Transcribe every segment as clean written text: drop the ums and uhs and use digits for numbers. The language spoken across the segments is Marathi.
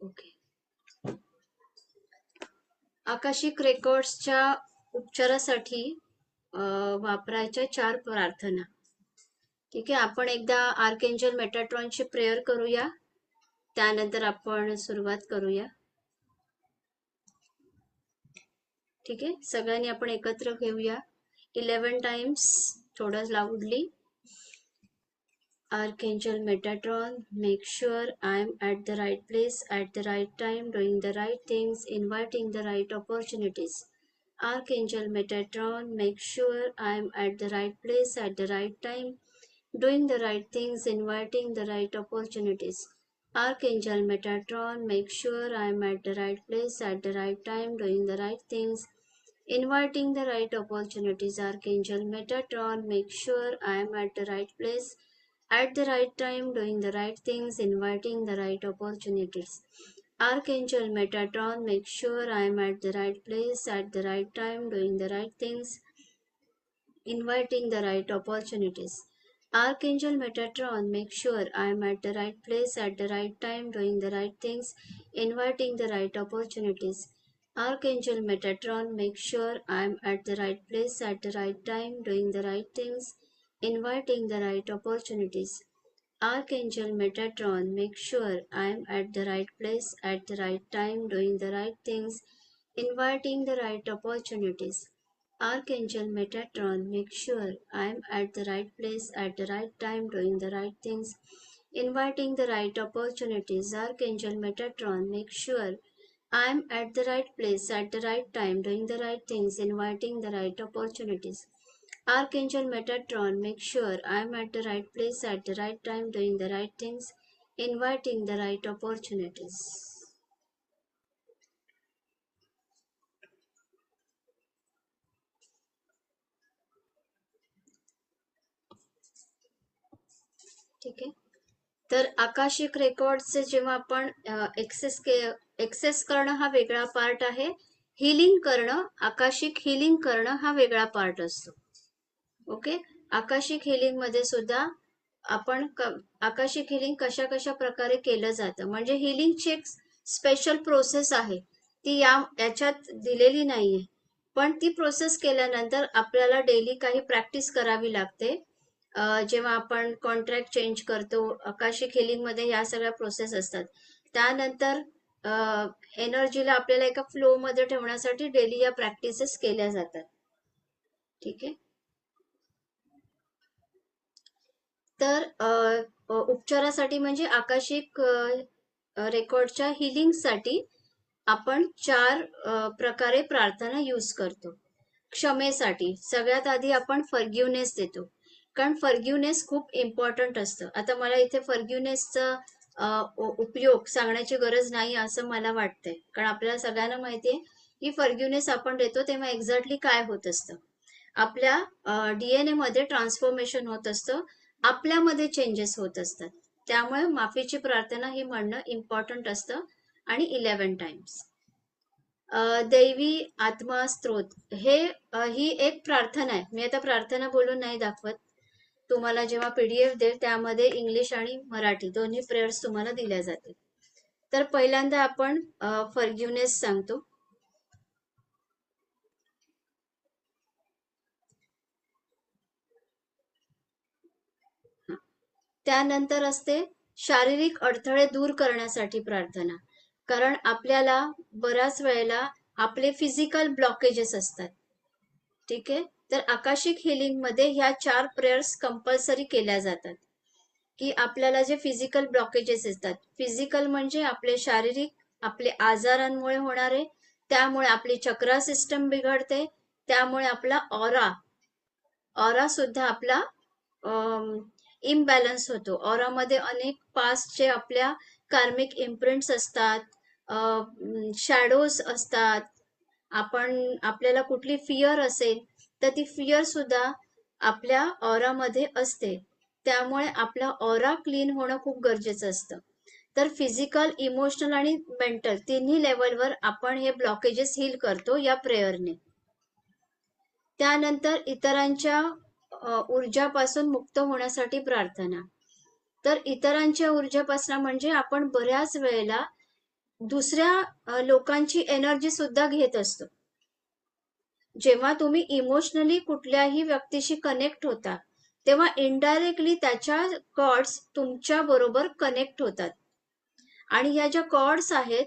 ओके. आकाशिक रेकॉर्ड्सच्या उपचारासाठी वापरायच्या 4 प्रार्थना. ठीक आहे, आपण एकदा आर्कएंजल मेटाट्रॉनची प्रेयर करूया, त्यानंतर आपण सुरुवात करूया. ठीक आहे, सगळ्यांनी आपण एकत्र घेऊया 11 टाइम्स, थोडं लाऊडली. Archangel Metatron, make sure I am at the right place at the right time, doing the right things, inviting the right opportunities. Archangel Metatron, make sure I am at the right place at the right time, doing the right things, inviting the right opportunities. Archangel Metatron, make sure I am at the right place at the right time, doing the right things, inviting the right opportunities. Archangel Metatron, make sure I am at the right place at the right time, doing the right things, inviting the right opportunities. Archangel Metatron, make sure I am at the right place at the right time, doing the right things, inviting the right opportunities. Archangel Metatron, make sure I am at the right place at the right time, doing the right things, inviting the right opportunities. Archangel Metatron, make sure I am at the right place at the right time, doing the right things, inviting the right opportunities. Archangel Metatron, make sure I am at the right place at the right time, doing the right things, inviting the right opportunities. Archangel Metatron, make sure I am at the right place at the right time, doing the right things, inviting the right opportunities. Archangel Metatron, make sure I am at the right place at the right time, doing the right things, inviting the right opportunities. Archangel Metatron, make sure I am at the right place at the right time, doing the right things, inviting the right opportunities. ठीक आहे, तर आकाशिक रेकॉर्डचे जेव्हा आपण एक्सेस करणं हा वेगळा पार्ट आहे, हिलिंग करणं, आकाशिक हिलिंग करणं हा वेगळा पार्ट असतो. ओके, आकाशिक हिलिंग मध्ये सुद्धा आपण आकाशिक हिलिंग कशा कशा प्रकारे केलं जातं, म्हणजे हिलिंगची एक स्पेशल प्रोसेस आहे, ती याच्यात दिलेली नाहीये, पण ती प्रोसेस केल्यानंतर आपल्याला डेली काही प्रॅक्टिस करावी लागते. जेव्हा आपण कॉन्ट्रॅक्ट चेंज करतो, आकाशिक हिलिंग मध्ये या सगळ्या प्रोसेस असतात. त्यानंतर एनर्जीला आपल्याला एका फ्लो मध्ये ठेवण्यासाठी डेली या प्रॅक्टिसेस केल्या जातात. ठीक आहे, तर उपचारासाठी म्हणजे आकाशिक रेकॉर्डच्या हिलिंगसाठी आपण 4 प्रकारे प्रार्थना यूज करतो. क्षमेसाठी सगळ्यात आधी आपण फॉरगिवनेस देतो, कारण फॉरगिवनेस खूप इम्पॉर्टंट असतं. आता मला इथे फॉरगिवनेसचा उपयोग सांगण्याची गरज नाही असं मला वाटतंय, कारण आपल्याला सगळ्यांना माहितीये की फॉरगिवनेस आपण देतो तेव्हा एक्झॅक्टली काय होत असतं. आपल्या डीएनए मध्ये ट्रान्सफॉर्मेशन होत असतं, आपल्यामध्ये चेंजेस होत असतात. त्यामुळे माफीची प्रार्थना ही म्हणणं इम्पॉर्टंट असतं. आणि 11 टाइम्स दैवी आत्मा स्त्रोत ही एक प्रार्थना आहे. मी आता प्रार्थना बोलून नाही दाखवत, तुम्हाला जेव्हा पीडीएफ देईल त्यामध्ये इंग्लिश आणि मराठी दोन्ही प्रेयर्स तुम्हाला दिल्या जातील. तर पहिल्यांदा आपण फॉरगिवनेस सांगतो. त्यानंतर असते शारीरिक अडथळे दूर करण्यासाठी प्रार्थना, कारण आपल्याला बऱ्याच वेळेला आपले फिजिकल ब्लॉकेजेस असतात. ठीक आहे, तर आकाशिक हिलिंग मध्ये ह्या 4 प्रेयर्स कंपल्सरी केल्या जातात, की आपल्याला जे फिजिकल ब्लॉकेजेस असतात, फिजिकल म्हणजे आपले शारीरिक, आपले आजारांमुळे होणारे, त्यामुळे आपली चक्रा सिस्टम बिघडते, त्यामुळे आपला ऑरा सुद्धा आपला इम्बॅलन्स होतो. ऑरामध्ये अनेक पास्टचे आपल्या कार्मिक इम्प्रिंट्स असतात, शॅडोज असतात. आपल्याला कुठली फियर असेल तर ती फियर सुद्धा आपल्या ऑरामध्ये असते, त्यामुळे आपला ऑरा क्लीन होणं खूप गरजेचं असतं. तर फिजिकल, इमोशनल आणि मेंटल तिन्ही लेवलवर आपण हे ब्लॉकेजेस हील करतो या प्रेयरने. त्यानंतर इतरांच्या ऊर्जापासून मुक्त होण्यासाठी प्रार्थना. तर इतरांच्या ऊर्जापासून म्हणजे आपण बऱ्याच वेळेला दुसऱ्या लोकांची एनर्जी सुद्धा घेत असतो. जेव्हा तुम्ही इमोशनली कुठल्याही व्यक्तीशी कनेक्ट होता तेव्हा इनडायरेक्टली त्याच्या कॉर्ड्स तुमच्या बरोबर कनेक्ट होतात आणि या ज्या कॉर्ड्स आहेत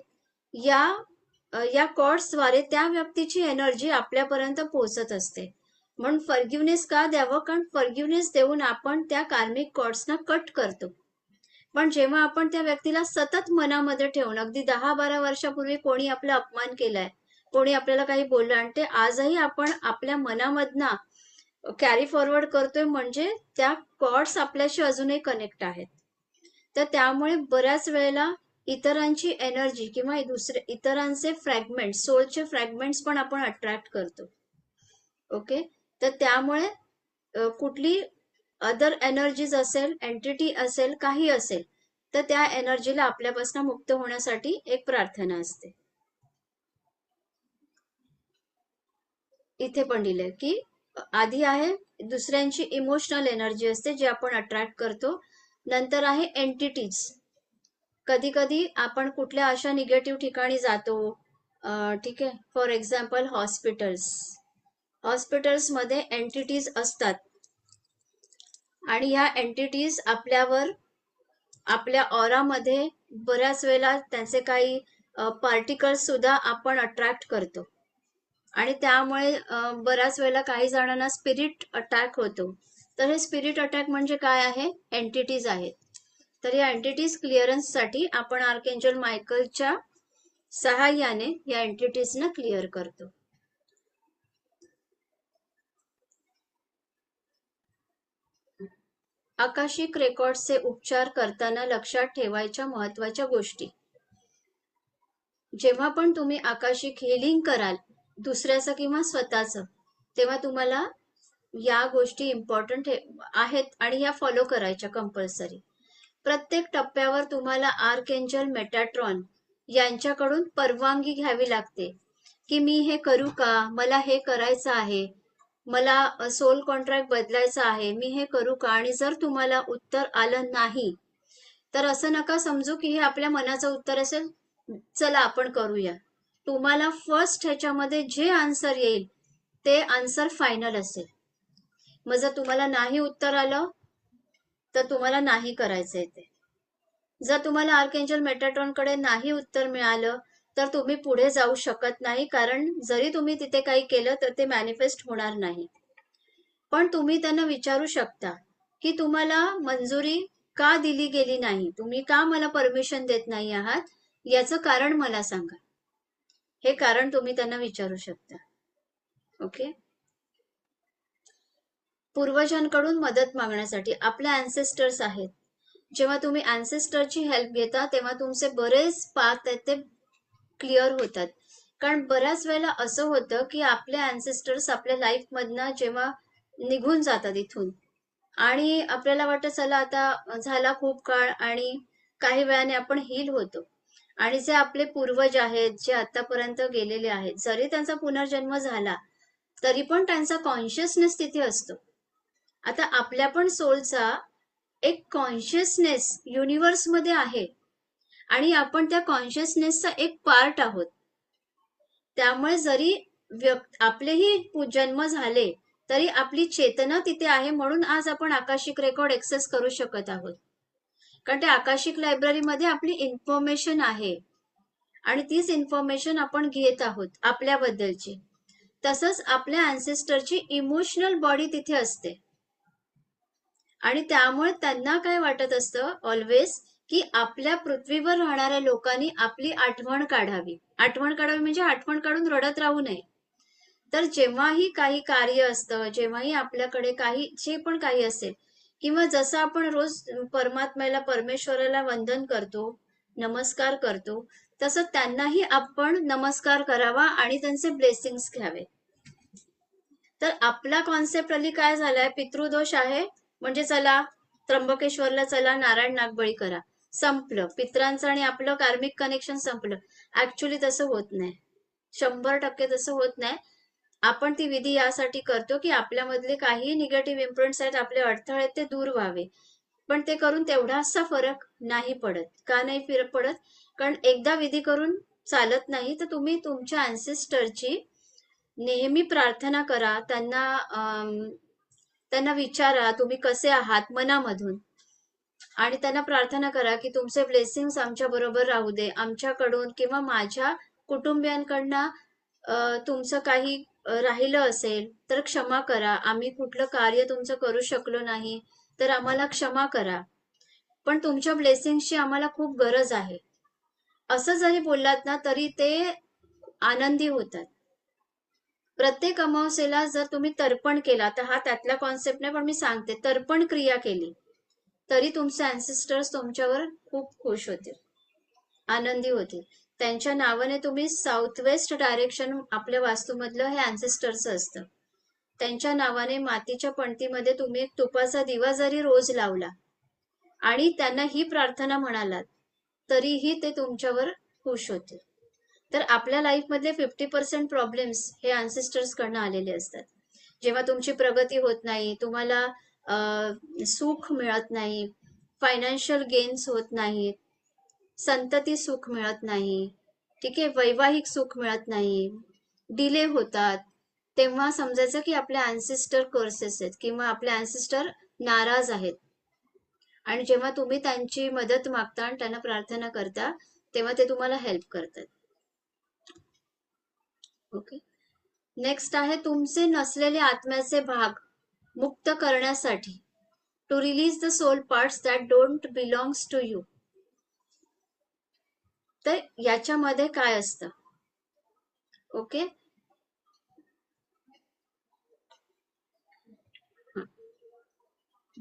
या कॉर्ड्सद्वारे त्या व्यक्तीची एनर्जी आपल्यापर्यंत पोहोचत असते. म्हणून फॉरगिव्हनेस का द्यावं? कारण फॉरगिव्हनेस देऊन आपण त्या कार्मिक कॉर्ड्सना कट करतो. पण जेव्हा आपण त्या व्यक्तीला सतत मनामध्ये ठेवून अगदी 10-12 वर्षापूर्वी कोणी आपला अपमान केलाय, कोणी आपल्याला काही बोललं आणि ते आजही आपण आपल्या मनामधनं कॅरी फॉरवर्ड करतोय, म्हणजे त्या कॉर्ड्स आपल्याशी अजूनही कनेक्ट आहेत. तर त्यामुळे बऱ्याच वेळेला इतरांची एनर्जी किंवा इतरांचे फ्रॅगमेंट, सोलचे फ्रॅगमेंट्स पण आपण अट्रॅक्ट करतो. ओके, तर त्यामुळे कुठली अदर एनर्जीज असेल, एंटिटी असेल, काही असेल, तर त्या एनर्जीला आपल्यापासून मुक्त होण्यासाठी एक प्रार्थना असते. इथे पण दिलंय की आधी आहे दुसऱ्यांची इमोशनल एनर्जी असते जे आपण अट्रॅक्ट करतो. नंतर आहे एंटिटीज. कधी कधी आपण कुठल्या अशा निगेटिव्ह ठिकाणी जातो, ठीक आहे, फॉर एक्झाम्पल हॉस्पिटल्समध्ये एंटिटीज असतात आणि ह्या एंटिटीज आपल्या ऑरामध्ये बऱ्याच वेळेला त्यांचे काही पार्टिकल्स सुद्धा आपण अट्रॅक्ट करतो आणि त्यामुळे बऱ्याच वेळेला काही जणांना स्पिरिट अटॅक होतो. तर हे स्पिरिट अटॅक म्हणजे काय आहे? एंटिटीज आहेत. तर या एंटिटीज क्लिअरन्ससाठी आपण आर्कएंजल मायकलच्या सहाय्याने या एंटिटीजना क्लिअर करतो. आकाशिक रेकॉर्डचे उपचार करताना लक्षात ठेवायच्या महत्वाच्या गोष्टी. जेव्हा पण तुम्ही आकाशिक हिलिंग कराल, दुसऱ्याचं किंवा स्वतःचं, तेव्हा तुम्हाला या गोष्टी इम्पॉर्टंट आहेत आणि या फॉलो करायच्या कंपल्सरी. प्रत्येक टप्प्यावर तुम्हाला आर्कएंजल मेटाट्रॉन यांच्याकडून परवानगी घ्यावी लागते की मी हे करू का, मला हे करायचं आहे, मला सोल कॉन्ट्रॅक्ट बदलायचा आहे, मी हे करू का? आणि जर तुम्हाला उत्तर आलं नाही तर असं नका समजू की हे आपल्या मनाचं उत्तर असेल, चला आपण करूया. तुम्हाला फर्स्ट ह्याच्यामध्ये जे आन्सर येईल ते आन्सर फायनल असेल. मग जर तुम्हाला नाही उत्तर आलं तर तुम्हाला नाही करायचंय ते. जर तुम्हाला आर्कएंजल मेटाट्रॉनकडे नाही उत्तर मिळालं तर तुम्ही पुढे जाऊ शकत नाही, कारण जरी तुम्ही तिथे काही केलं तर ते मॅनिफेस्ट होणार नाही. पण तुम्ही त्यांना विचारू शकता की तुम्हाला मंजुरी का दिली गेली नाही, तुम्ही का मला परमिशन देत नाही आहात, याचं कारण मला सांगा. हे कारण तुम्ही त्यांना विचारू शकता. ओके. पूर्वजांकडून मदत मागण्यासाठी आपले अँसेस्टर्स आहेत. जेव्हा तुम्ही अँसेस्टरची हेल्प घेता तेव्हा तुमचे बरेच पाथ आहेत ते क्लिअर होतात. कारण बऱ्याच वेळेला असं होतं की आपले अँसेस्टर्स आपल्या लाईफ मधनं जेव्हा निघून जातात इथून आणि आपल्याला वाटतं चला आता झाला खूप काळ आणि काही वेळाने आपण हील होतो, आणि जे आपले पूर्वज आहेत जे आतापर्यंत गेलेले आहेत, जरी त्यांचा पुनर्जन्म झाला तरी पण त्यांचा कॉन्शियसनेस तिथे असतो. आता आपल्या पण सोलचा एक कॉन्शियसनेस युनिव्हर्स मध्ये आहे आणि आपण त्या कॉन्शियसनेसचा एक पार्ट आहोत. त्यामुळे जरी आपलेही जन्म झाले तरी आपली चेतना तिथे आहे, म्हणून आज आपण आकाशिक रेकॉर्ड एक्सेस करू शकत आहोत. कारण त्या आकाशिक लायब्ररीमध्ये आपली इन्फॉर्मेशन आहे आणि तीच इन्फॉर्मेशन आपण घेत आहोत आपल्याबद्दलची. तसंच आपल्या अँसेस्टरची इमोशनल बॉडी तिथे असते आणि त्यामुळे त्यांना काय वाटत असतं ऑलवेज की आपल्या पृथ्वीवर राहणाऱ्या लोकांनी आपली आठवण काढावी. आठवण काढावी म्हणजे आठवण काढून रडत राहू नये. तर जेव्हाही काही कार्य असतं, जेव्हाही आपल्याकडे काही जे पण काही असेल, किंवा जसं आपण रोज परमात्म्याला, परमेश्वराला वंदन करतो, नमस्कार करतो, तसं त्यांनाही आपण नमस्कार करावा आणि त्यांचे ब्लेसिंग्स घ्यावे. तर आपला कॉन्सेप्ट अली काय झालाय, पितृदोष आहे म्हणजे चला त्र्यंबकेश्वरला चला नारायण नागबळी करा, संपलं, पित्रांचं आणि आपलं कार्मिक कनेक्शन संपलं. ऍक्च्युली तसं होत नाही, 100% तसं होत नाही. आपण ती विधी यासाठी करतो की आपल्यामधले काही निगेटिव्ह इम्प्रिंट्स आहेत, आपले अडथळे ते दूर व्हावे. पण ते करून तेवढासा फरक नाही पडत. का नाही पडत? कारण एकदा विधी करून चालत नाही. तर तुम्ही तुमच्या अँसेस्टरची नेहमी प्रार्थना करा. त्यांना विचारा तुम्ही कसे आहात मनामधून, आणि त्यांना प्रार्थना करा की तुमचे ब्लेसिंग्स आमच्या बरोबर राहू दे. आमच्याकडून किंवा माझ्या कुटुंबियांकडनं तुमचं काही राहिलं असेल तर क्षमा करा. आम्ही कुठलं कार्य तुमचं करू शकलो नाही तर आम्हाला क्षमा करा. पण तुमच्या ब्लेसिंग्सची आम्हाला खूप गरज आहे. असं जरी बोललात ना तरी ते आनंदी होतात. प्रत्येक अमावस्येला जर तुम्ही तर्पण केला, तर हा त्यातला कॉन्सेप्ट नाही, पण मी सांगते, तर्पण क्रिया केली तरी तुमचे अँसेस्टर्स तुमच्यावर खूप खुश होतील, आनंदी होतील. त्यांच्या नावाने तुम्ही साऊथ वेस्ट डायरेक्शन आपल्या वास्तूमधलं हे अँसेस्टरचं असतं. त्यांच्या नावाने मातीच्या पणतीमध्ये तुम्ही एक तुपाचा दिवा जरी रोज लावला आणि त्यांना ही प्रार्थना म्हणालात तरीही ते तुमच्यावर खुश होतील. तर आपल्या लाईफमधले 50% प्रॉब्लेम्स हे अँसेस्टर्स कडनं आलेले असतात. जेव्हा तुमची प्रगती होत नाही, तुम्हाला सुख मिळत नाही, फायनान्शियल गेन्स होत नाहीत, संतती सुख मिळत नाही, ठीक आहे, वैवाहिक सुख मिळत नाही, डिले होतात, तेव्हा समजायचं की आपल्या अँसेस्टर कर्सेस आहेत किंवा आपले अँसेस्टर नाराज आहेत. आणि जेव्हा तुम्ही त्यांची मदत मागता आणि त्यांना प्रार्थना करता तेव्हा ते तुम्हाला हेल्प करतात. ओके. नेक्स्ट आहे तुमचे नसलेले आत्म्याचे भाग मुक्त करण्यासाठी, to release the soul parts that don't belongs to you. तर याच्यामध्ये काय असतं? ओके.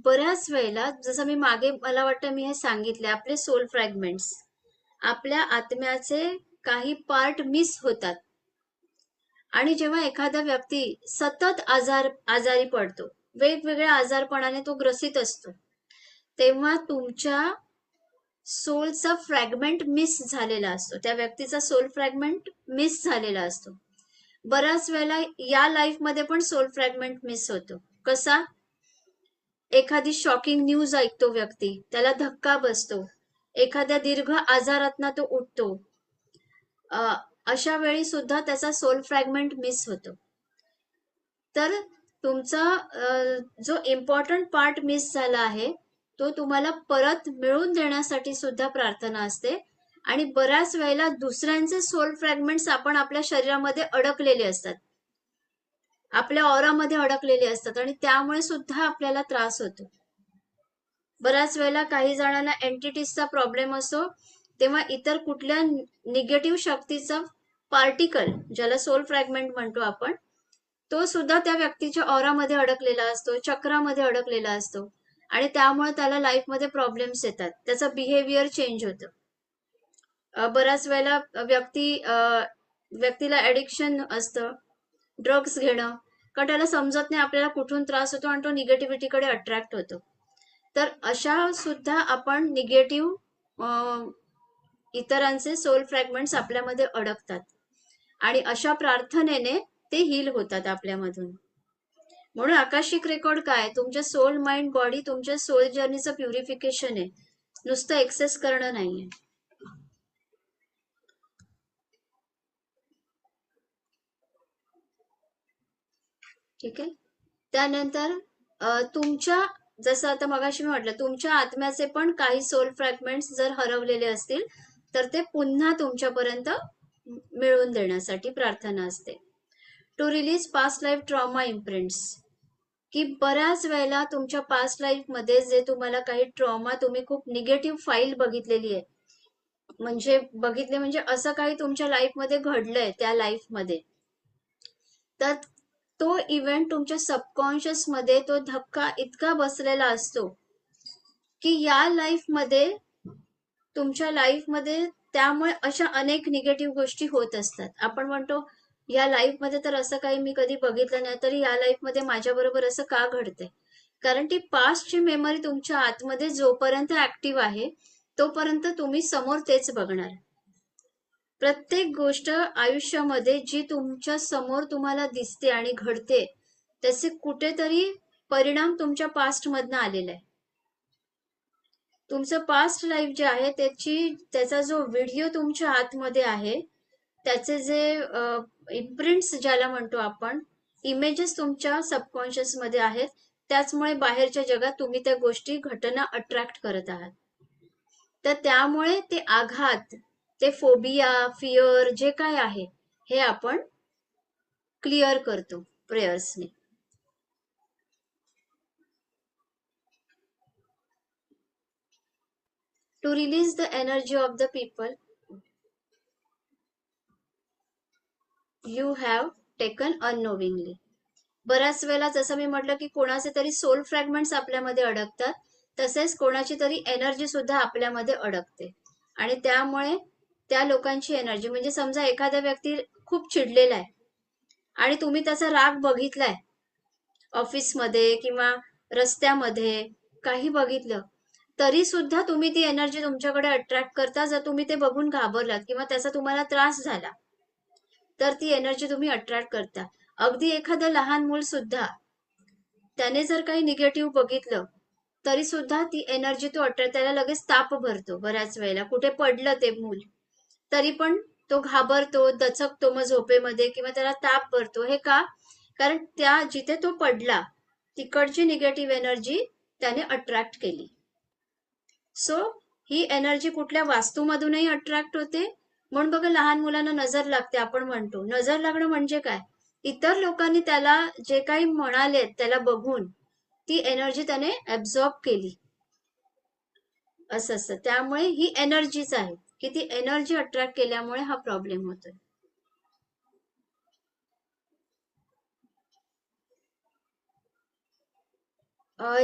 बऱ्याच वेळेला जसं मी मागे मला वाटतं मी हे सांगितले, आपले सोल फ्रॅगमेंट्स, आपल्या आत्म्याचे काही पार्ट मिस होतात. आणि जेव्हा एखादा व्यक्ती सतत आजारी पडतो, वेगवेगळ्या आजारपणाने तो ग्रसित असतो, तेव्हा तुमच्या सोलचा फ्रॅगमेंट मिस झालेला असतो, त्या व्यक्तीचा सोल फ्रॅगमेंट मिस झालेला असतो. बऱ्याच वेळेला या लाईफमध्ये पण सोल फ्रॅगमेंट मिस होतो. कसा? एखादी शॉकिंग न्यूज ऐकतो व्यक्ती, त्याला धक्का बसतो, एखाद्या दीर्घ आजारातनं तो उठतो, अशा वेळी सुद्धा त्याचा सोल फ्रॅगमेंट मिस होतो. तर तुमचा जो इम्पॉर्टंट पार्ट मिस झाला आहे तो तुम्हाला परत मिळवून देण्यासाठी सुद्धा प्रार्थना असते. आणि बऱ्याच वेळेला दुसऱ्यांचे सोल फ्रॅगमेंट्स आपण आपल्या शरीरामध्ये अडकलेले असतात, आपल्या ऑरामध्ये अडकलेले असतात, आणि त्यामुळे सुद्धा आपल्याला त्रास होतो. बऱ्याच वेळेला काही जणांना एंटिटीजचा प्रॉब्लेम असतो, तेव्हा इतर कुठल्या निगेटिव्ह शक्तीचा पार्टिकल, ज्याला सोल फ्रॅगमेंट म्हणतो आपण, तो सुद्धा त्या व्यक्तीच्या ऑरामध्ये अडकलेला असतो, चक्रामध्ये अडकलेला असतो, आणि त्यामुळे त्याला लाईफमध्ये प्रॉब्लेम्स येतात, त्याचं बिहेवियर चेंज होतं. बऱ्याच वेळेला व्यक्तीला ऍडिक्शन असतं, ड्रग्स घेणं, कारण त्याला समजत नाही आपल्याला कुठून त्रास होतो आणि तो निगेटिव्हिटीकडे अट्रॅक्ट होतो. तर अशा सुद्धा आपण निगेटिव्ह इतरांचे सोल फ्रॅगमेंट्स आपल्यामध्ये अडकतात, आणि अशा प्रार्थनेने ते हील होतात आपल्यामधून. म्हणून आकाशिक रेकॉर्ड काय? तुमच्या सोल, माइंड, बॉडी, तुमच्या सोल जर्नीचं प्युरिफिकेशन आहे, नुसतं एक्सेस करणं नाहीये. ठीक आहे. त्यानंतर तुमच्या, जसं आता मगाशी मी म्हटलं, तुमच्या आत्म्याचे पण काही सोल फ्रॅगमेंट्स जर हरवलेले असतील तर ते पुन्हा तुमच्यापर्यंत मिळवून देण्यासाठी प्रार्थना असते. To release past life trauma imprints, की बऱ्याच वेळेला तुमच्या पास्ट लाईफ मध्ये जे तुम्हाला काही ट्रॉमा, तुम्ही खूप निगेटिव्ह फाईल बघितलेली आहे, म्हणजे असं काही तुमच्या लाईफमध्ये घडलंय त्या लाईफमध्ये, तर तो इव्हेंट तुमच्या सबकॉन्शियस मध्ये तो धक्का इतका बसलेला असतो की या लाईफमध्ये, तुमच्या लाईफमध्ये त्यामुळे अशा अनेक निगेटिव्ह गोष्टी होत असतात. आपण म्हणतो या लाईफमध्ये तर असं काही मी कधी बघितलं नाही, तरी या लाईफमध्ये माझ्या बरोबर असं का घडतंय? कारण ती पास्टची मेमरी तुमच्या आतमध्ये जोपर्यंत ऍक्टिव्ह आहे तोपर्यंत तुम्ही समोर तेच बघणार. प्रत्येक गोष्ट आयुष्यामध्ये जी तुमच्या समोर तुम्हाला दिसते आणि घडते त्याचे कुठेतरी परिणाम तुमच्या पास्ट मधनं आलेला आहे. तुमचं पास्ट लाईफ जे आहे त्याचा जो व्हिडिओ तुमच्या आतमध्ये आहे, त्याचे जे इम्प्रिंट्स ज्याला म्हणतो आपण, इमेजेस तुमच्या सबकॉन्शियस मध्ये आहेत. त्याचमुळे बाहेरच्या जगात तुम्ही त्या गोष्टी घटना अट्रॅक्ट करत आहात. तर त्यामुळे ते आघात, ते फोबिया, फिअर जे काय आहे, हे आपण क्लिअर करतो प्रेयर्सने. To release the energy of the people you have taken unknowingly. बऱ्याच वेळेला जसं मी म्हटलं की कोणाचे तरी सोल फ्रॅगमेंट्स आपल्यामध्ये अडकतात, तसेच कोणाची तरी एनर्जी सुद्धा आपल्यामध्ये अडकते. आणि त्यामुळे त्या लोकांची एनर्जी, म्हणजे समजा एखादा व्यक्ती खूप चिडलेला आहे आणि तुम्ही त्याचा राग बघितलाय ऑफिसमध्ये किंवा रस्त्यामध्ये, काही बघितलं, तरी सुद्धा तुम्ही ती एनर्जी तुमच्याकडे अट्रॅक्ट करता. जर तुम्ही ते बघून घाबरलात किंवा त्याचा तुम्हाला त्रास झाला, तर ती एनर्जी तुम्ही अट्रॅक्ट करता. अगदी एखादं लहान मूल सुद्धा, त्याने जर काही निगेटिव्ह बघितलं, तरी सुद्धा ती एनर्जी तो अट्रॅक्ट, त्याला लगेच ताप भरतो. बऱ्याच वेळेला कुठे पडलं ते मूल, तरी पण तो घाबरतो, दचकतो मग झोपेमध्ये, किंवा त्याला ताप भरतो. हे का? कारण त्या जिथे तो पडला तिकडची निगेटिव्ह एनर्जी त्याने अट्रॅक्ट केली. सो ही एनर्जी कुठल्या वास्तूमधूनही अट्रॅक्ट होते. म्हणून बघा लहान मुलांना नजर लागते, आपण म्हणतो. नजर लागणं म्हणजे काय? इतर लोकांनी त्याला जे काही म्हणाले त्याला बघून ती एनर्जी त्याने ऍब्झॉर्ब केली, असं असतं. त्यामुळे ही एनर्जीच आहे की ती एनर्जी अट्रॅक्ट केल्यामुळे हा प्रॉब्लेम होतोय.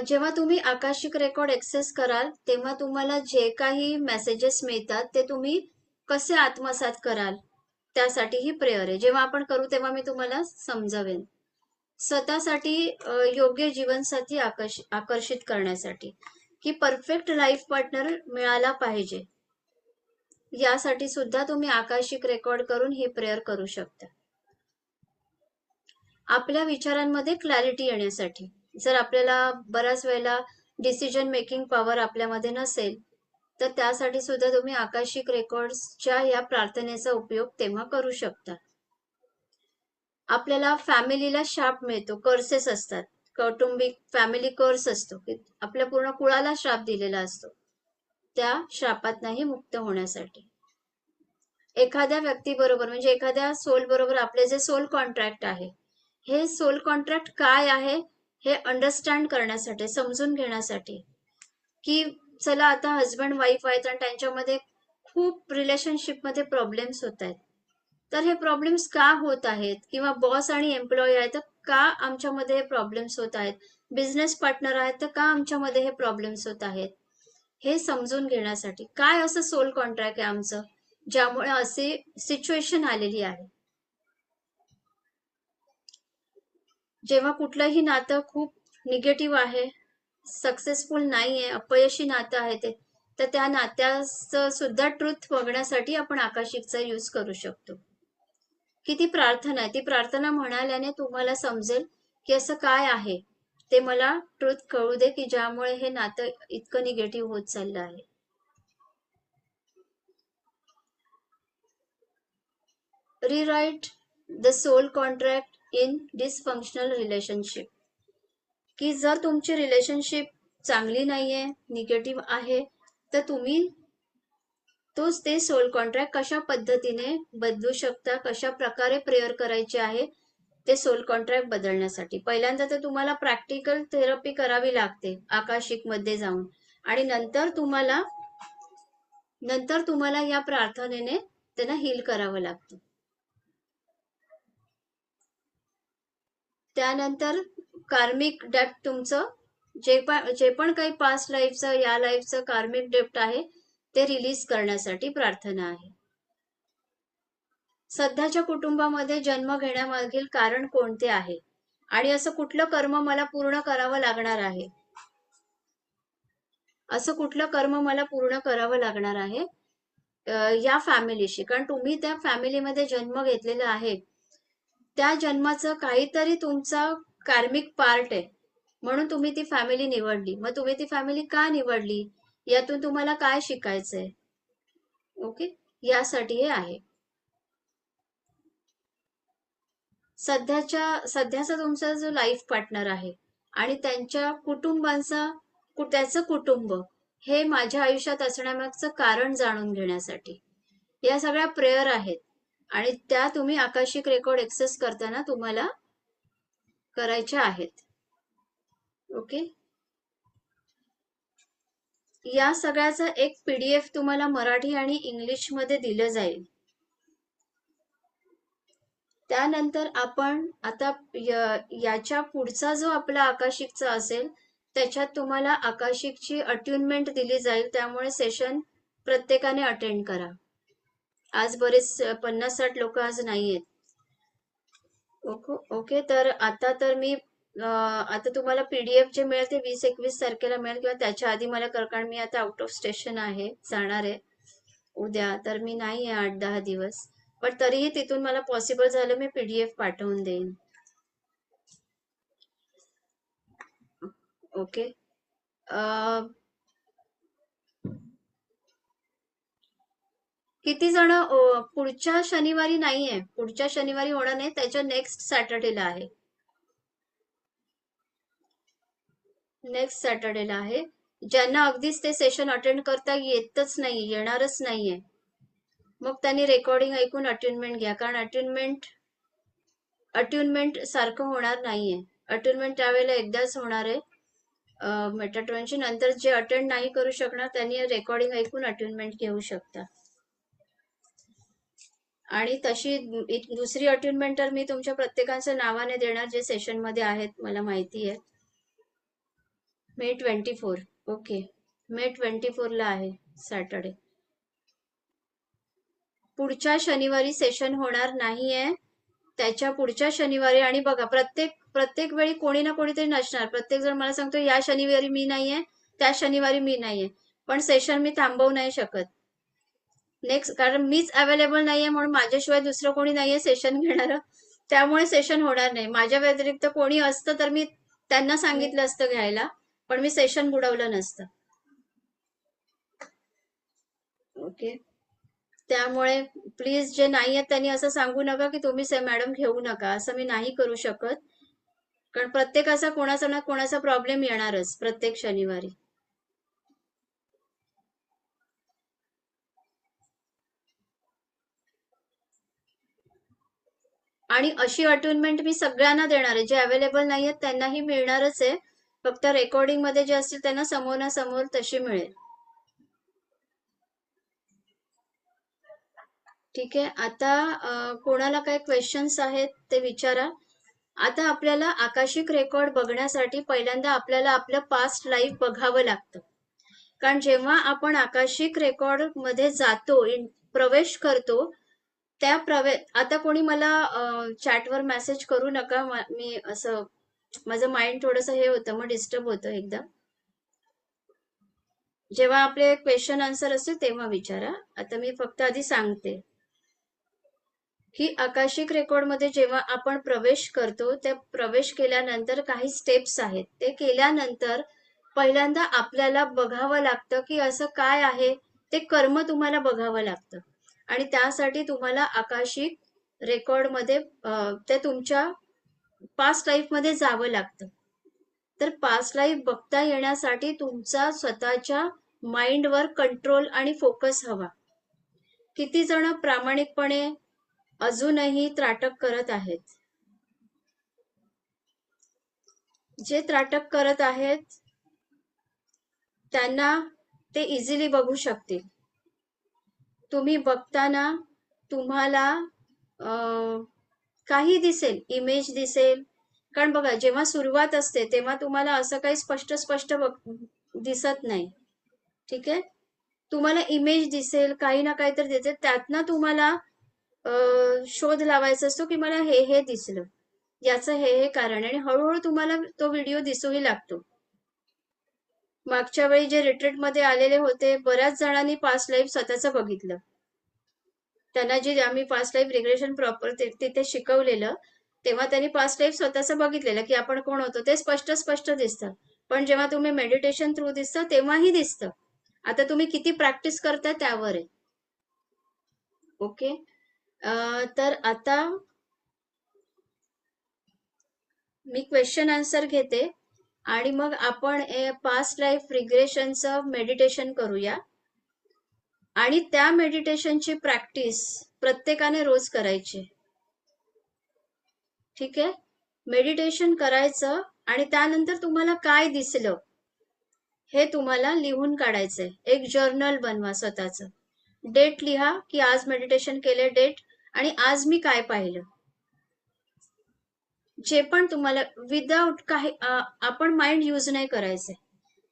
जेव्हा तुम्ही आकाशिक रेकॉर्ड एक्सेस कराल, तेव्हा तुम्हाला जे काही मेसेजेस मिळतात ते तुम्ही कसे आत्मसात कराल, त्यासाठी ही प्रेयर आहे. जेव्हा आपण करू तेव्हा मी तुम्हाला समजावेन. स्वतःसाठी योग्य जीवनसाथी आकर्षित करण्यासाठी, की परफेक्ट लाईफ पार्टनर मिळाला पाहिजे, यासाठी सुद्धा तुम्ही आकाशिक रेकॉर्ड करून ही प्रेयर करू शकता. आपल्या विचारांमध्ये क्लॅरिटी येण्यासाठी. जर आपल्याला बऱ्याच वेळेला डिसिजन मेकिंग पॉवर आपल्यामध्ये नसेल, तर त्यासाठी सुद्धा तुम्ही आकाशिक रेकॉर्ड्सच्या या प्रार्थनेचा उपयोग तेव्हा करू शकता. आपल्याला फॅमिलीला शाप मिळतो, कर्सेस असतात, कौटुंबिक फॅमिली कर्स असतो, आपल्या पूर्ण कुळाला शाप दिलेला असतो. त्या शापातनंही मुक्त होण्यासाठी एखाद्या व्यक्तीबरोबर, म्हणजे एखाद्या सोल बरोबर आपले जे सोल कॉन्ट्रॅक्ट आहे, हे सोल कॉन्ट्रॅक्ट काय आहे हे अंडरस्टँड करण्यासाठी, समजून घेण्यासाठी, की चला आता हजबंड वाईफ आहेत आणि त्यांच्यामध्ये खूप रिलेशनशिपमध्ये प्रॉब्लेम्स होत आहेत, तर हे प्रॉब्लेम्स का होत आहेत, किंवा बॉस आणि एम्प्लॉई आहेत तर का आमच्यामध्ये हे प्रॉब्लेम्स होत आहेत, बिझनेस पार्टनर आहेत तर का आमच्यामध्ये हे प्रॉब्लेम्स होत आहेत, हे समजून घेण्यासाठी. काय असं सोल कॉन्ट्रॅक्ट आहे आमचं ज्यामुळे अशी सिच्युएशन आलेली आहे. जेव्हा कुठलंही नातं खूप निगेटिव्ह आहे, सक्सेसफुल नाहीये, अपयशी नातं आहे ते, तर त्या नात्याचं सुद्धा ट्रुथ बघण्यासाठी आपण आकाशिकचा यूज करू शकतो. की ती प्रार्थना आहे, ती प्रार्थना म्हणाल्याने तुम्हाला समजेल की असं काय आहे, ते मला ट्रुथ कळू दे, की ज्यामुळे हे नातं इतकं निगेटिव्ह होत चाललं आहे. Rewrite the soul contract in dysfunctional relationship. की जर तुमची रिलेशनशिप चांगली नाहीये, निगेटिव्ह आहे, तर तुम्ही तोच ते सोल कॉन्ट्रॅक्ट कशा पद्धतीने बदलू शकता, कशा प्रकारे प्रेयर करायचे आहे ते सोल कॉन्ट्रॅक्ट बदलण्यासाठी. पहिल्यांदा तर तुम्हाला प्रॅक्टिकल थेरपी करावी लागते आकाशिक मध्ये जाऊन, आणि नंतर तुम्हाला या प्रार्थनेने त्यांना हील करावं लागतं. त्यानंतर कार्मिक डेप्ट, तुमचं जे पण काही पास्ट लाईफचं या लाईफचं कार्मिक डेप्ट आहे ते रिलीज करण्यासाठी प्रार्थना आहे. सध्याच्या कुटुंबामध्ये जन्म घेण्यामागील कारण कोणते आहे आणि असं कुठलं कर्म मला पूर्ण करावं लागणार आहे, असं कुठलं कर्म मला पूर्ण करावं लागणार आहे या फॅमिलीशी. कारण तुम्ही त्या फॅमिलीमध्ये जन्म घेतलेला आहे, त्या जन्माचं काहीतरी तुमचा कार्मिक पार्ट आहे, म्हणून तुम्ही ती फॅमिली निवडली. मग तुम्ही ती फॅमिली का निवडली यातून तुम्हाला काय शिकायचंय. ओके, यासाठी हे आहे. सध्याचा तुमचा जो लाईफ पार्टनर आहे आणि त्यांच्या कुटुंबांचा त्याचं कुटुंब हे माझ्या आयुष्यात असण्यामागचं कारण जाणून घेण्यासाठी या सगळ्या प्रेयर आहेत आणि त्या तुम्ही आकाशिक रेकॉर्ड एक्सेस करताना तुम्हाला करायच्या आहेत. ओके, या सगळ्याचं एक PDF तुम्हाला मराठी आणि इंग्लिश मध्ये दिलं जाईल. त्यानंतर आपण आता याच्या पुढचा जो आपला आकाशिकचा असेल त्याच्यात तुम्हाला आकाशिकची अट्युनमेंट दिली जाईल. त्यामुळे सेशन प्रत्येकाने अटेंड करा. आज बरेच 50-60 लोक आज नाहीयेत. ओके, तर आता तर मी आता तुम्हाला PDF जे मिळेल ते 20-21 तारखेला मिळेल किंवा त्याच्या आधी मला कारण मी आता आउट ऑफ स्टेशन आहे, जाणार आहे उद्या, तर मी नाही आहे 8-10 दिवस. पण तरीही तिथून मला पॉसिबल झालं मी PDF पाठवून देईन. ओके, किती जण पुढच्या शनिवारी नाहीये, पुढच्या शनिवारी होणार नाही, त्याच्या नेक्स्ट सॅटर्डेला आहे. नेक्स्ट सॅटर्डेला आहे. ज्यांना अगदीच ते सेशन अटेंड करता येतच नाही, येणारच नाहीये, मग त्यांनी रेकॉर्डिंग ऐकून अट्युनमेंट घ्या. कारण अट्युनमेंट सारखं होणार नाहीये. अट्युनमेंट त्यावेळेला एकदाच होणार आहे मेटाट्रॉनची. नंतर जे अटेंड नाही करू शकणार त्यांनी रेकॉर्डिंग ऐकून अट्युनमेंट घेऊ शकता. आणि तशी दुसरी अट्युनमेंट तर मी तुमच्या प्रत्येकाच्या नावाने देणार जे सेशन मध्ये आहेत, मला माहिती आहे. May 24. ओके, May 24 ला आहे सॅटर्डे. पुढच्या शनिवारी सेशन होणार नाहीये, त्याच्या पुढच्या शनिवारी. आणि बघा, प्रत्येक वेळी कोणी ना कोणीतरी नसणार. प्रत्येक जण मला सांगतो या शनिवारी मी नाहीये, त्या शनिवारी मी नाहीये, पण सेशन मी थांबवू नाही शकत नेक्स्ट, कारण मीच अवेलेबल नाहीये म्हणून माझ्याशिवाय दुसरं कोणी नाहीये सेशन घेणार, त्यामुळे सेशन होणार नाही. माझ्या व्यतिरिक्त कोणी असतं तर मी त्यांना सांगितलं असतं घ्यायला, पण मी सेशन बुडवलं नसतं. ओके, त्यामुळे प्लीज जे नाही आहेत त्यांनी असं सांगू नका की तुम्ही मॅडम घेऊ नका, असं मी नाही करू शकत. कारण प्रत्येकाचा कोणाचा ना कोणाचा प्रॉब्लेम येणारच प्रत्येक शनिवारी. आणि अशी अट्युनमेंट मी सगळ्यांना देणार आहे, जे अवेलेबल नाही आहेत त्यांनाही मिळणारच आहे. फक्त रेकॉर्डिंग मध्ये जे असतील त्यांना समोरासमोर तशी मिळेल. ठीक आहे, आता कोणाला काय क्वेश्चन्स आहेत ते विचारा. आता आपल्याला आकाशिक रेकॉर्ड बघण्यासाठी पहिल्यांदा आपल्याला आपलं पास्ट लाईफ बघावं लागतं. कारण जेव्हा आपण आकाशिक रेकॉर्ड मध्ये जातो, प्रवेश करतो, आता कोणी मला चॅटवर मेसेज करू नका. मी असं माझं माइंड थोडंसं हे होतं, मग डिस्टर्ब होतं एकदम. जेव्हा आपले क्वेश्चन आन्सर असतील तेव्हा विचारा. आता मी फक्त आधी सांगते की आकाशिक रेकॉर्ड मध्ये जेव्हा आपण प्रवेश करतो, त्या प्रवेश केल्यानंतर काही स्टेप्स आहेत. ते केल्यानंतर पहिल्यांदा आपल्याला बघावं लागतं की असं काय आहे, ते कर्म तुम्हाला बघावं लागतं. आणि त्यासाठी तुम्हाला आकाशिक रेकॉर्ड मध्ये ते तुमच्या पास्ट लाईफ मध्ये जावं लागतं. तर पास्ट लाईफ बघता येण्यासाठी तुमचा स्वतःच्या माइंडवर कंट्रोल आणि फोकस हवा. किती जण प्रामाणिकपणे अजूनही त्राटक करत आहेत? जे त्राटक करत आहेत त्यांना ते इझिली बघू शकतील. तुम्ही बघताना तुम्हाला काही दिसेल, इमेज दिसेल. कारण बघा, जेव्हा सुरुवात असते तेव्हा तुम्हाला असं काही स्पष्ट दिसत नाही. ठीक आहे, तुम्हाला इमेज दिसेल, काही ना काहीतरी दिसेल, त्यातनं तुम्हाला शोध लावायचा असतो की मला हे दिसलं, याचं हे कारण आहे. आणि हळूहळू तुम्हाला तो व्हिडिओ दिसूही लागतो. मागच्या वेळी जे रिट्रीटमध्ये आलेले होते, बऱ्याच जणांनी पास्ट लाईफ स्वतःच बघितलं. त्यांना जे आम्ही पास्ट लाईफ रिग्रेशन प्रॉपर तिथे शिकवलेलं, तेव्हा त्यांनी पास्ट लाईफ स्वतःच बघितलेलं की आपण कोण होतो ते स्पष्ट दिसतं. पण जेव्हा तुम्ही मेडिटेशन थ्रू दिसतं तेव्हाही दिसतं. आता तुम्ही किती प्रॅक्टिस करताय त्यावर आहे. ओके. तर आता मी क्वेश्चन आन्सर घेते आणि मग आपण पास्ट लाईफ रिग्रेशनचं मेडिटेशन करूया. आणि त्या मेडिटेशनची प्रॅक्टिस प्रत्येकाने रोज करायची. ठीक आहे. मेडिटेशन करायचं आणि त्यानंतर तुम्हाला काय दिसलं हे तुम्हाला लिहून काढायचंय. एक जर्नल बनवा स्वतःचं. डेट लिहा की आज मेडिटेशन केले डेट आणि आज मी काय पाहिलं. जे पण तुम्हाला विदाउट काही आपण माइंड यूज नाही करायचंय.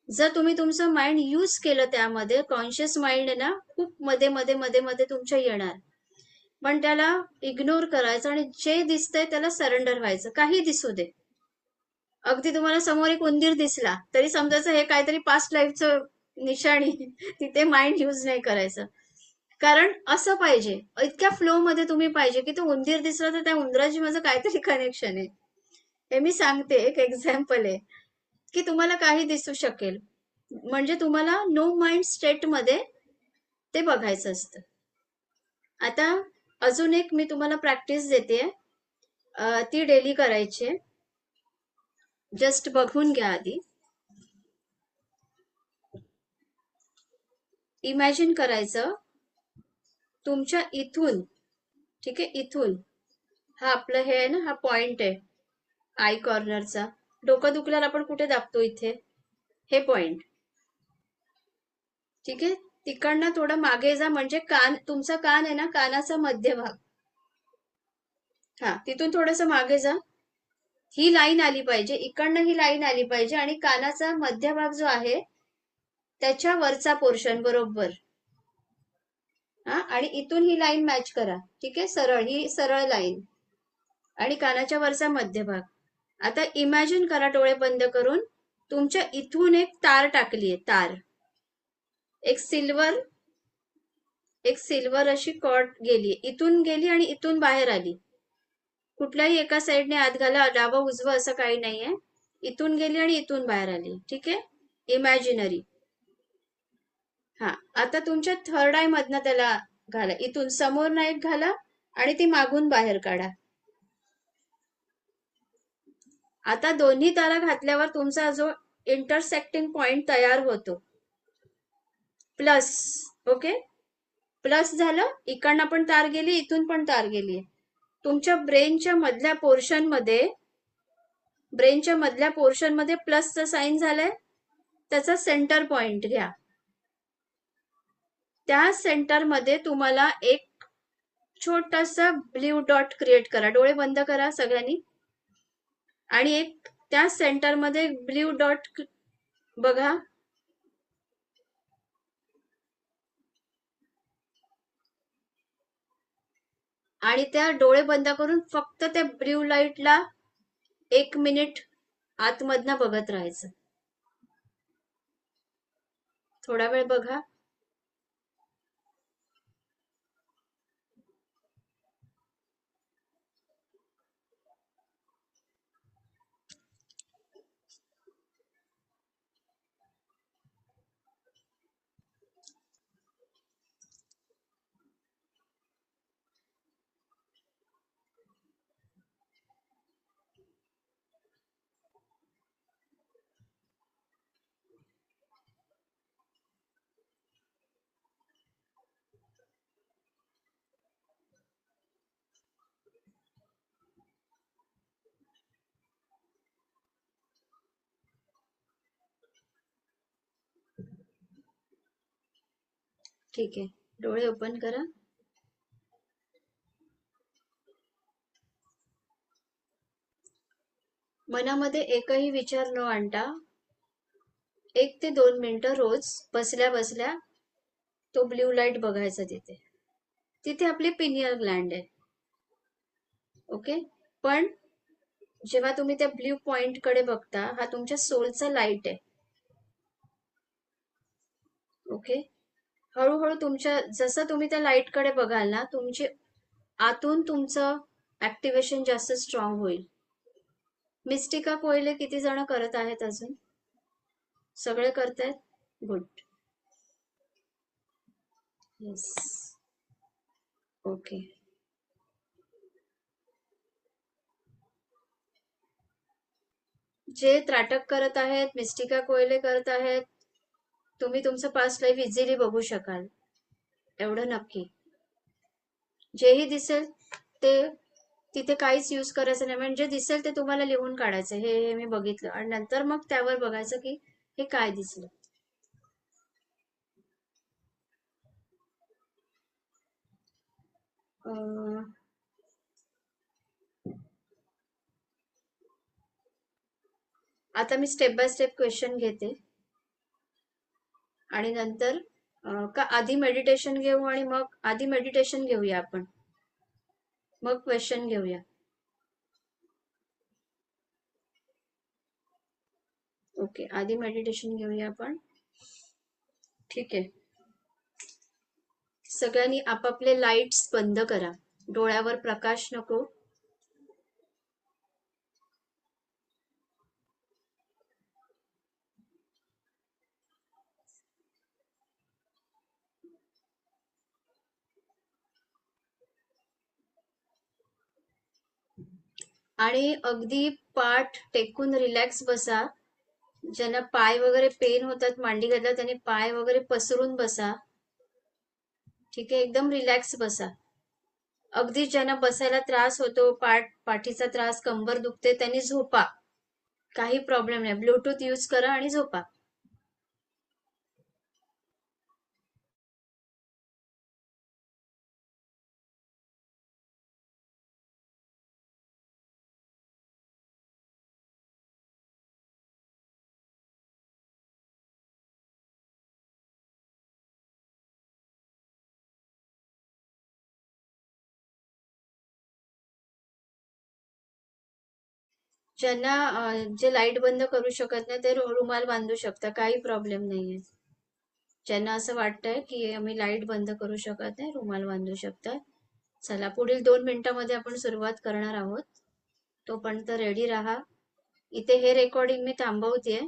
जर तुम्ही तुमचं माइंड यूज केलं त्यामध्ये कॉन्शियस माइंड आहे ना खूप मध्ये मध्ये मध्ये मध्ये तुमच्या येणार. पण त्याला इग्नोर करायचं आणि जे दिसतंय त्याला सरेंडर व्हायचं. काही दिसू दे. अगदी तुम्हाला समोर एक उंदीर दिसला तरी समजायचं हे काहीतरी पास्ट लाईफचं निशाणी. तिथे माइंड यूज नाही करायचं. कारण असं पाहिजे इतक्या फ्लो मध्ये तुम्ही पाहिजे की तो उंदीर दिसला तर त्या उंदराची माझं काहीतरी कनेक्शन आहे. हे मी सांगते एक एक्झाम्पल आहे की तुम्हाला काही दिसू शकेल. म्हणजे तुम्हाला नो माइंड स्टेट मध्ये ते बघायचं असतं. आता अजून एक मी तुम्हाला प्रॅक्टिस देते. ती डेली करायची. जस्ट बघून घ्या आधी. इमॅजिन करायचं तुमच्या इथून, ठीक आहे, इथून हा आपलं हे आहे ना, हा पॉइंट आहे आय कॉर्नरचा. डोकं दुखल्यावर आपण कुठे दाबतो? इथे. हे पॉइंट, ठीक आहे. तिकडनं थोडं मागे जा म्हणजे कान, तुमचा कान आहे ना, कानाचा मध्यभाग. हा, तिथून थोडस मागे जा. ही लाईन आली पाहिजे, इकडनं ही लाईन आली पाहिजे आणि कानाचा मध्यभाग जो आहे त्याच्या वरचा पोर्शन बरोबर. हा, आणि इथून ही लाईन मॅच करा. ठीक आहे, सरळ, ही सरळ लाईन आणि कानाच्या वरचा मध्यभाग. आता इमॅजिन करा डोळे बंद करून तुमच्या इथून एक तार टाकलीये. तार, एक सिल्वर अशी कॉर्ड गेली, इथून गेली आणि इथून बाहेर आली. कुठल्याही एका साईडने आत घाला, डावं उजवं असं काही नाहीये. इथून गेली आणि इथून बाहेर आली. ठीक आहे, इमॅजिनरी. हा, आता तुमच्या थर्ड आय मधनं त्याला घाला. इथून समोर एक घाला आणि ती मागून बाहेर काढा. आता दोन्ही तारा घातल्यावर तुमचा जो इंटरसेक्टिंग पॉइंट तयार होतो प्लस. ओके, प्लस झालं. इकडनं पण तार गेली, इथून पण तार गेली. तुमच्या ब्रेनच्या मधल्या पोर्शन मध्ये प्लसचं साईन झालंय. त्याचा सेंटर पॉइंट घ्या. त्या सेंटर मध्ये तुम्हाला एक छोटासा ब्ल्यू डॉट क्रिएट करा. डोळे बंद करा सगळ्यांनी आणि एक त्या सेंटर मध्ये ब्ल्यू डॉट बघा. आणि त्या डोळे बंद करून फक्त त्या ब्ल्यू लाईटला 1 मिनिट आतमधनं बघत राहायचं. थोडा वेळ बघा. ठीक आहे, डोळे ओपन करा. मनामध्ये एकही विचार न आणता 1 ते 2 मिनिटं रोज बसल्या बसल्या तो ब्ल्यू लाईट बघायचा. तिथे आपली पिनियल ग्लँड आहे. ओके, पण जेव्हा तुम्ही त्या ब्ल्यू पॉइंट कडे बघता, हा तुमच्या सोलचा लाईट आहे. ओके, हळूहळू तुमच्या, जसं तुम्ही त्या लाईट कडे बघाल ना, तुमची आतून तुमचं ऍक्टिव्हेशन जास्त स्ट्रॉंग होईल. मिस्टिका कोयले किती जण करत आहेत? अजून सगळे करतायत? गुड. येस. ओके. जे त्राटक करत आहेत, मिस्टिका कोयले करत आहेत, तुम्ही तुमचं पास्ट लाईफ इझिली बघू शकाल, एवढं नक्की. जेही दिसेल ते तिथे काहीच यूज करायचं नाही, म्हणजे दिसेल ते तुम्हाला लिहून काढायचं, हे मी बघितलं, आणि नंतर मग त्यावर बघायचं की हे काय दिसलं. आता मी स्टेप बाय स्टेप क्वेश्चन घेते आणि नंतर का आधी मेडिटेशन घेऊ, आणि मग आधी मेडिटेशन घेऊया आपण, मग क्वेश्चन घेऊया. ओके, आधी मेडिटेशन घेऊया आपण. ठीक आहे. सगळ्यांनी आपापले लाईट्स बंद करा, डोळ्यावर प्रकाश नको. आणि अगदी पाठ टेकून रिलॅक्स बसा. ज्यांना पाय वगैरे पेन होतात मांडी घातला त्यांनी पाय वगैरे पसरून बसा. ठीक आहे, एकदम रिलॅक्स बसा. अगदी ज्यांना बसायला त्रास होतो, पाठीचा त्रास, कंबर दुखते, त्यांनी झोपा, काही प्रॉब्लेम नाही, ब्लूटूथ यूज करा आणि झोपा. ज्यांना जे लाईट बंद करू शकत नाही ते रुमाल बांधू शकता, काही प्रॉब्लेम नाहीये. ज्यांना असं वाटतंय की आम्ही लाईट बंद करू शकत नाही, रुमाल बांधू शकतात. चला, पुढील 2 मिनिटांमध्ये आपण सुरुवात करणार आहोत, तोपर्यंत रेडी राहा. इथे हे रेकॉर्डिंग मी थांबवतेय.